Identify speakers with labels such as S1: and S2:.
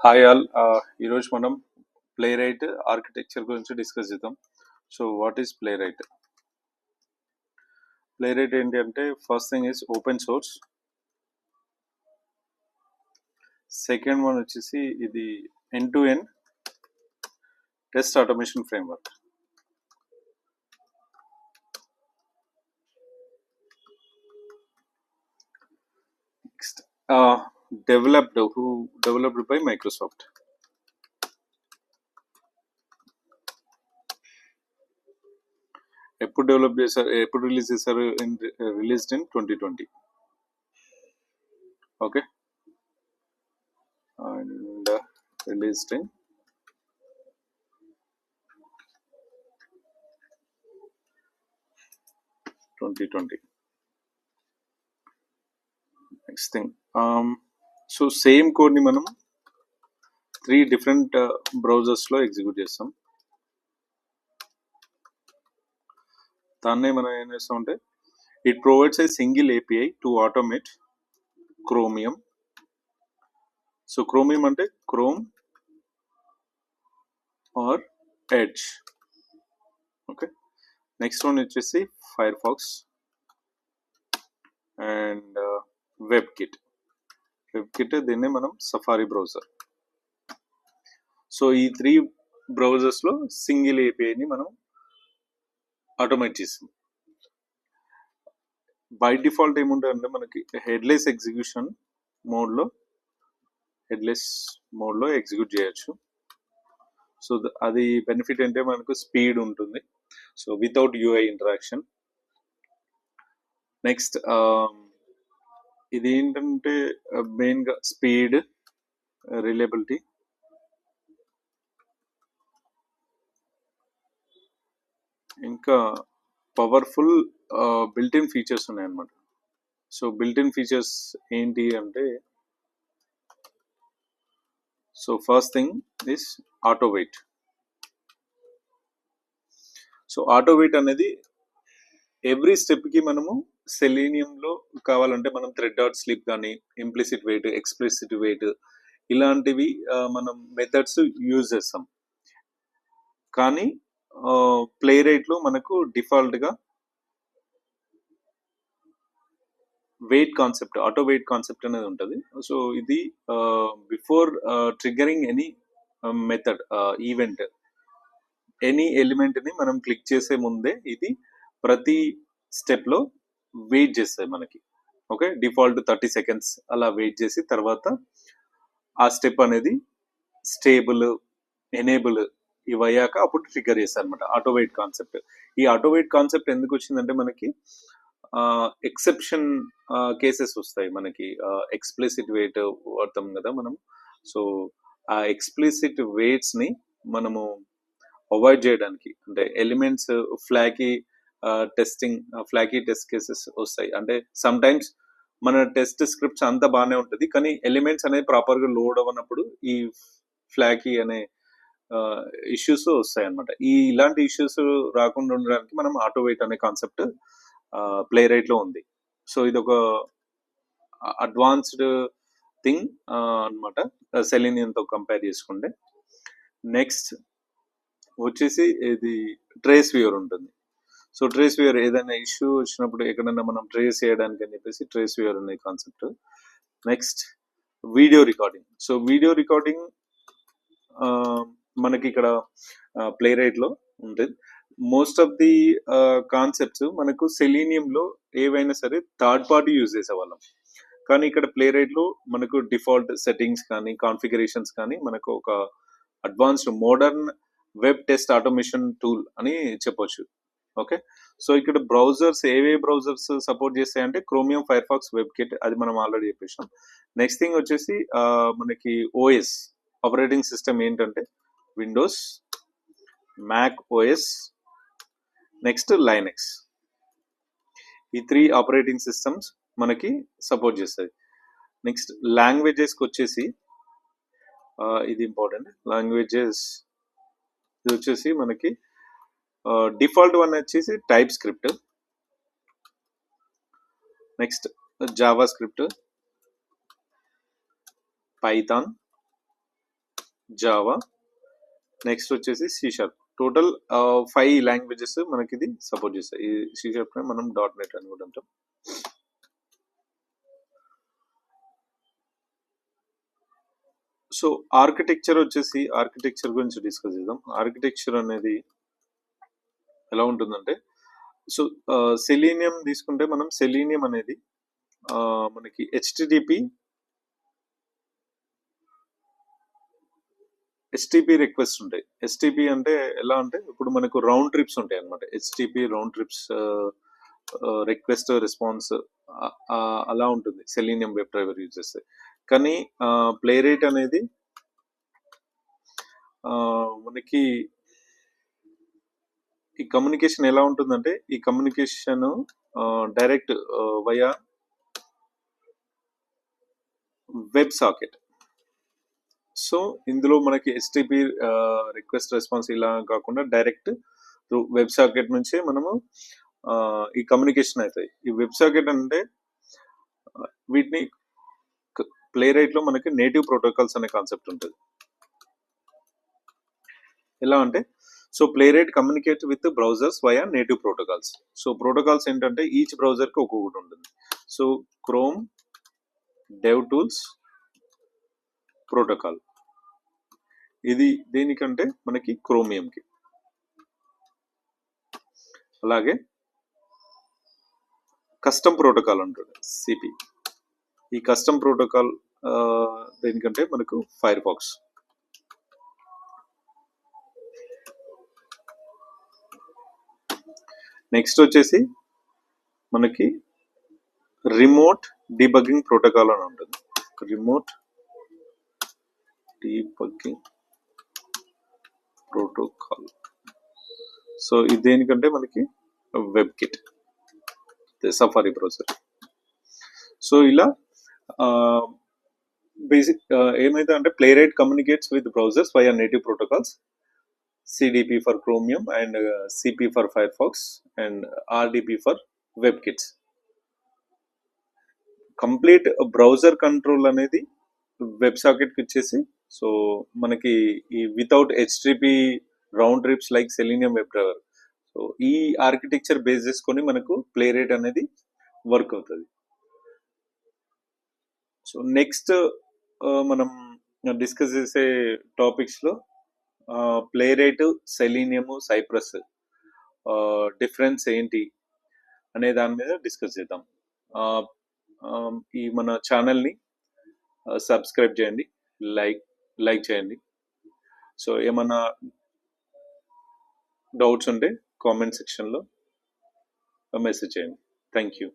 S1: Hi all. ఈరోజు మనం play right architecture గురించి డిస్కస్ చేద్దాం. So what is play right? Play right ఏంటి అంటే first thing is open source. Second one వచ్చేసి ఇది end to end test automation framework. Next developed by Microsoft. ఎప్పుడు develop చేశారు, ఎప్పుడు రిలీజ్ చేశారు? Released in 2020. Okay, and released in 2020. Next thing, so same కోడ్ని మనం 3 డిఫరెంట్ బ్రౌజర్స్లో ఎగ్జిక్యూట్ చేస్తాం. దాన్నే మనం ఏం చేస్తామంటే it provides a single API to automate Chromium. So Chromium అంటే Chrome or Edge. Okay, next one వచ్చేసి Firefox and WebKit. దీన్నే మనం సఫారీ బ్రౌజర్. సో ఈ 3 బ్రౌజర్స్లో సింగిల్ ఏపీఐని మనం ఆటోమేట్ చేస్తాం. బై డిఫాల్ట్ ఏముంటుందంటే మనకి హెడ్లెస్ ఎగ్జిక్యూషన్ మోడ్లో ఎగ్జిక్యూట్ చేయొచ్చు. సో అది బెనిఫిట్ అంటే మనకు స్పీడ్ ఉంటుంది, so without UI interaction. Next ఇది ఏంటంటే మెయిన్గా స్పీడ్, రిలయబిలిటీ, ఇంకా పవర్ఫుల్ బిల్ట్-ఇన్ ఫీచర్స్ ఉన్నాయన్నమాట. సో బిల్ట్-ఇన్ ఫీచర్స్ ఏంటి అంటే, so first thing is auto wait. So auto wait అనేది ఎవ్రీ స్టెప్కి మనము సెలీనియంలో కావాలంటే మనం థ్రెడ్ డాట్ స్లీప్ కానీ ఇంప్లిసిట్ వెయిట్, ఎక్స్ప్లిసిట్ వెయిట్ ఇలాంటివి మనం మెథడ్స్ యూజ్ చేస్తాం. కానీ ప్లే రైట్లో మనకు డిఫాల్ట్గా wait concept, auto wait concept అనేది ఉంటుంది. సో ఇది before triggering any method event, any ఎలిమెంట్ని మనం క్లిక్ చేసే ముందే ఇది ప్రతి స్టెప్లో వెయిట్ చేస్తుంది మనకి. ఓకే, డిఫాల్ట్ 30 సెకండ్స్ అలా వెయిట్ చేసి తర్వాత ఆ స్టెప్ అనేది స్టేబుల్, ఎనేబుల్ ఇవి అయ్యాక అప్పుడు ట్రిగ్గర్ చేస్తారు అనమాట ఆటో వెయిట్ కాన్సెప్ట్. ఈ ఆటో వెయిట్ కాన్సెప్ట్ ఎందుకు వచ్చిందంటే మనకి ఎక్సెప్షన్ కేసెస్ వస్తాయి మనకి. ఎక్స్ప్లిసిట్ వెయిట్ వాడతాం కదా మనం. సో ఆ ఎక్స్ప్లిసిట్ వెయిట్స్ని మనము అవాయిడ్ చేయడానికి, అంటే ఎలిమెంట్స్ ఫ్లాకీ టెస్ట్ కేసెస్ వస్తాయి. అంటే సమ్ టైమ్స్ మన టెస్ట్ స్క్రిప్ట్స్ అంతా బాగానే ఉంటుంది, కానీ ఎలిమెంట్స్ అనేది ప్రాపర్గా లోడ్ అవ్వనప్పుడు ఈ ఫ్లాకీ అనే ఇష్యూస్ వస్తాయి అనమాట. ఇలాంటి ఇష్యూస్ రాకుండా ఉండడానికి మనం ఆటో వెయిట్ అనే కాన్సెప్ట్ ప్లే రైట్లో ఉంది. సో ఇది ఒక అడ్వాన్స్డ్ థింగ్ అనమాట సెలీనియంతో కంపేర్ చేసుకుంటే. నెక్స్ట్ వచ్చేసి ఇది ట్రేస్ వ్యూవర్ ఉంటుంది. సో ట్రేస్ వ్యూవర్ ఏదైనా ఇష్యూ వచ్చినప్పుడు ఎక్కడైనా మనం ట్రేస్ చేయడానికి అని చెప్పేసి ట్రేస్ వ్యూవర్ అనే concept. Next video recording. So video recording మనకి ఇక్కడ ప్లే రైట్లో ఉంటుంది. మోస్ట్ ఆఫ్ ది కాన్సెప్ట్స్ మనకు సెలీనియంలో ఏవైనా సరే థర్డ్ పార్టీ యూజ్ చేసేవాళ్ళం, కానీ ఇక్కడ ప్లే రైట్లో మనకు డిఫాల్ట్ సెట్టింగ్స్ కానీ కాన్ఫిగరేషన్స్ కానీ మనకు ఒక advanced modern web test automation tool అని చెప్పొచ్చు. ఓకే, సో ఇక్కడ బ్రౌజర్స్ ఏవే బ్రౌజర్స్ సపోర్ట్ చేస్తాయంటే Chromium, Firefox, WebKit, అది మనం ఆల్రెడీ చెప్పేసాం. నెక్స్ట్ థింగ్ వచ్చేసి మనకి ఓఎస్ ఆపరేటింగ్ సిస్టమ్ ఏంటంటే Windows, Mac OS, next Linux. ఈ 3 ఆపరేటింగ్ సిస్టమ్స్ మనకి సపోర్ట్ చేస్తాయి. నెక్స్ట్ లాంగ్వేజెస్కి వచ్చేసి ఇది ఇంపార్టెంట్. లాంగ్వేజెస్ ఇది వచ్చేసి మనకి డిఫాల్ట్ వన్ వచ్చేసి TypeScript, next JavaScript, Python, Java, next వచ్చేసి సి షార్ప్. టోటల్ 5 లాంగ్వేజెస్ మనకి ఇది సపోర్ట్ చేస్తాయి. ఈ సి షార్ప్ మనం .NET అని కూడా అంటాం. సో ఆర్కిటెక్చర్ గురించి డిస్కస్ చేద్దాం. ఆర్కిటెక్చర్ అనేది ఎలా ఉంటుందంటే, సో సెలీనియం తీసుకుంటే మనం సెలీనియం అనేది మనకి ఎస్టిపి రిక్వెస్ట్ ఉంటాయి. ఎస్టిపి అంటే ఎలా అంటే ఇప్పుడు మనకు రౌండ్ ట్రిప్స్ ఉంటాయి అనమాట. HTTP round trips request response అలా ఉంటుంది సెలీనియం వెబ్ డ్రైవర్ యూజ్ చేస్తే. కానీ ప్లే రైట్ అనేది మనకి ఈ కమ్యూనికేషన్ ఎలా ఉంటుందంటే, ఈ communication direct via web socket. So ఇందులో మనకి ఎస్టిపి రిక్వెస్ట్ రెస్పాన్స్ ఇలా కాకుండా డైరెక్ట్ వెబ్ సాకెట్ నుంచే మనము ఈ కమ్యూనికేషన్ అవుతాయి. ఈ వెబ్ సాకెట్ అంటే వీటిని ప్లే రైట్ లో మనకి నేటివ్ ప్రోటోకాల్స్ అనే కాన్సెప్ట్ ఉంటుంది. ఎలా అంటే, so play right communicate with browsers via native protocols. So protocols ఏంటంటే ఈచ్ బ్రౌజర్ కి ఒక్కొక్కటి ఉంటుంది. So chrome dev tools protocol, ఇది దేనికంటే మనకి క్రోమియంకి. అలాగే కస్టమ్ ప్రోటోకాల్ ఉంటుంది సిపి. ఈ కస్టమ్ ప్రోటోకాల్ దేనికంటే మనకు ఫైర్ ఫాక్స్. నెక్స్ట్ వచ్చేసి మనకి రిమోట్ డీబగ్గింగ్ ప్రోటోకాల్ అని ఉంటుంది. Remote debugging protocol. సో ఇది దేనికంటే మనకి web kit, safari browser. So ఇలా బేసిక్ ఏమైతే అంటే play right communicates with browsers via native protocols, CDP for Chromium and CP for Firefox and RDP for WebKits. Complete browser control అనేది web socket కి ఇచ్చేసి, so మనకి ఈ without HTTP round trips like Selenium web driver. So ఈ architecture base చేసుకొని మనకు Playwright అనేది work అవుతుంది. సో నెక్స్ట్ మనం డిస్కస్ చేసే టాపిక్స్ లో Playwright, Selenium, Cypress difference ఏంటి అనే దాని మీద డిస్కస్ చేద్దాం. ఈ మన ఛానల్ని సబ్స్క్రైబ్ చేయండి, లైక్ చేయండి. సో ఏమన్నా డౌట్స్ ఉంటే కామెంట్ సెక్షన్లో మెసేజ్ చేయండి. Thank you.